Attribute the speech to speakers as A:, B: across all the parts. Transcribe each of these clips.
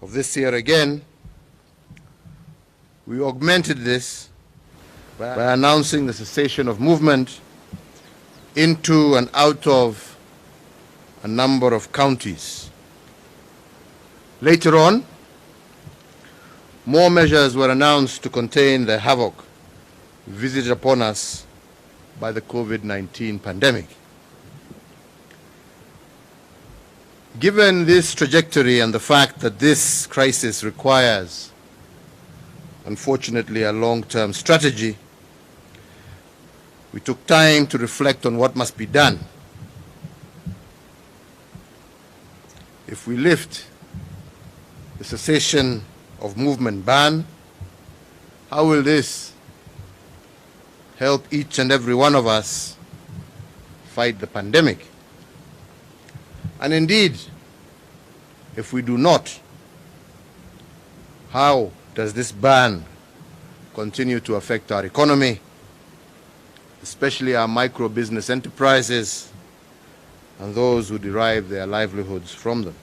A: of this year again, we augmented this by announcing the cessation of movement into and out of a number of counties. Later on, more measures were announced to contain the havoc visited upon us by the COVID-19 pandemic. Given this trajectory and the fact that this crisis requires, unfortunately, a long-term strategy, we took time to reflect on what must be done. If we lift the cessation of movement ban, how will this help each and every one of us fight the pandemic? And indeed, if we do not, how does this ban continue to affect our economy, especially our micro-business enterprises and those who derive their livelihoods from them?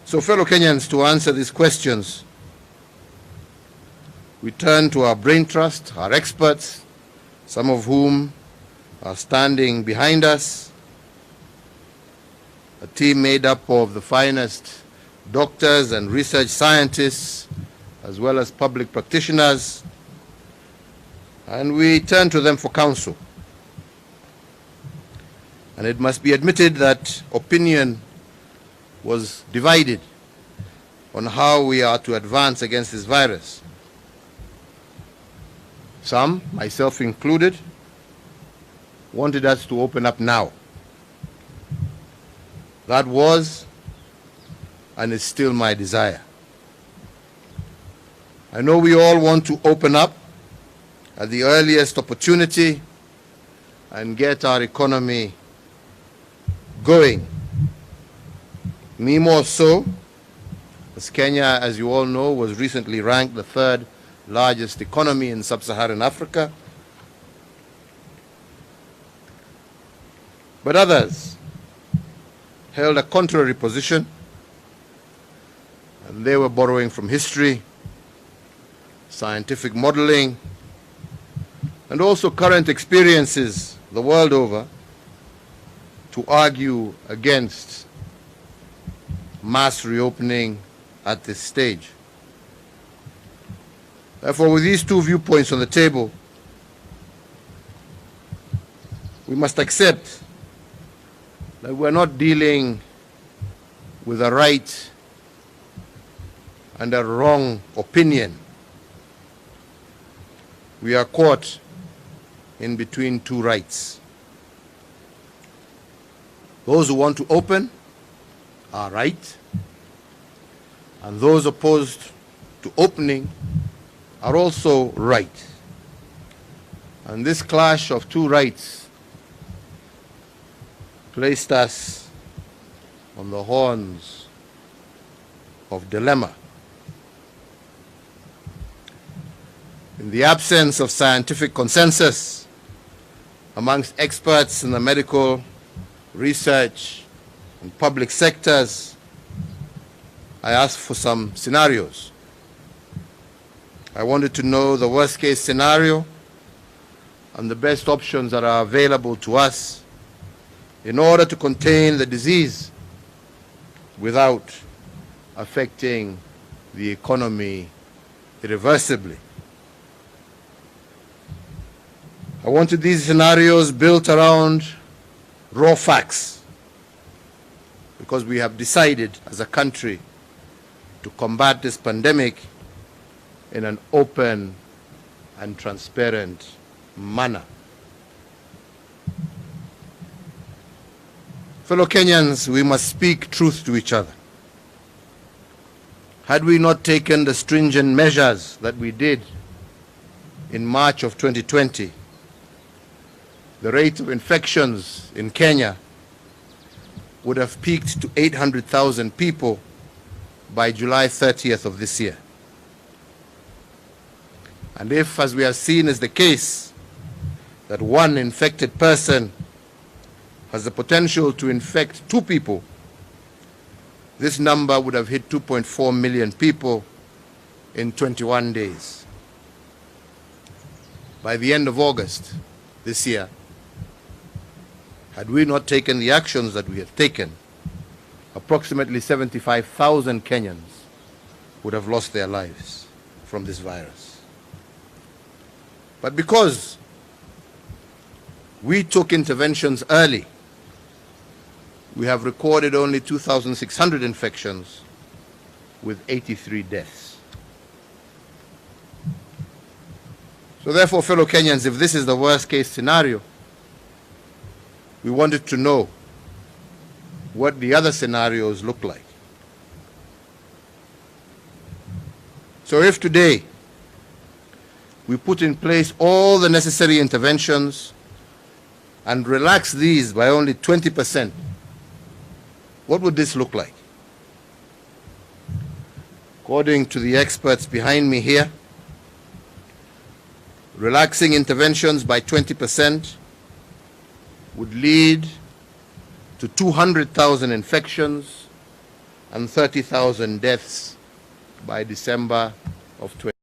A: So, fellow Kenyans, to answer these questions, we turn to our brain trust, our experts, some of whom are standing behind us, a team made up of the finest doctors and research scientists, as well as public practitioners, and we turn to them for counsel. And it must be admitted that opinion was divided on how we are to advance against this virus. Some, myself included, wanted us to open up now. That was and is still my desire. I know we all want to open up at the earliest opportunity and get our economy going. Me more so, as Kenya, as you all know, was recently ranked the third largest economy in sub-Saharan Africa. But others held a contrary position, and they were borrowing from history, scientific modeling, and also current experiences the world over to argue against mass reopening at this stage. Therefore, with these two viewpoints on the table, we must accept that we're not dealing with a right and a wrong opinion. We are caught in between two rights. Those who want to open are right, and those opposed to opening are also right. And this clash of two rights placed us on the horns of dilemma. In the absence of scientific consensus amongst experts in the medical, research, and public sectors, I asked for some scenarios. I wanted to know the worst-case scenario and the best options that are available to us in order to contain the disease without affecting the economy irreversibly. I wanted these scenarios built around raw facts, because we have decided as a country to combat this pandemic in an open and transparent manner. Fellow Kenyans, we must speak truth to each other. Had we not taken the stringent measures that we did in March of 2020, the rate of infections in Kenya would have peaked to 800,000 people by July 30th of this year. And if, as we have seen is the case, that one infected person has the potential to infect two people, this number would have hit 2.4 million people in 21 days. By the end of August this year, had we not taken the actions that we have taken, approximately 75,000 Kenyans would have lost their lives from this virus. But because we took interventions early, we have recorded only 2,600 infections with 83 deaths. So therefore, fellow Kenyans, if this is the worst case scenario, we wanted to know what the other scenarios look like. So if today we put in place all the necessary interventions and relax these by only 20%, what would this look like? According to the experts behind me here, relaxing interventions by 20% would lead to 200,000 infections and 30,000 deaths by December of 2020.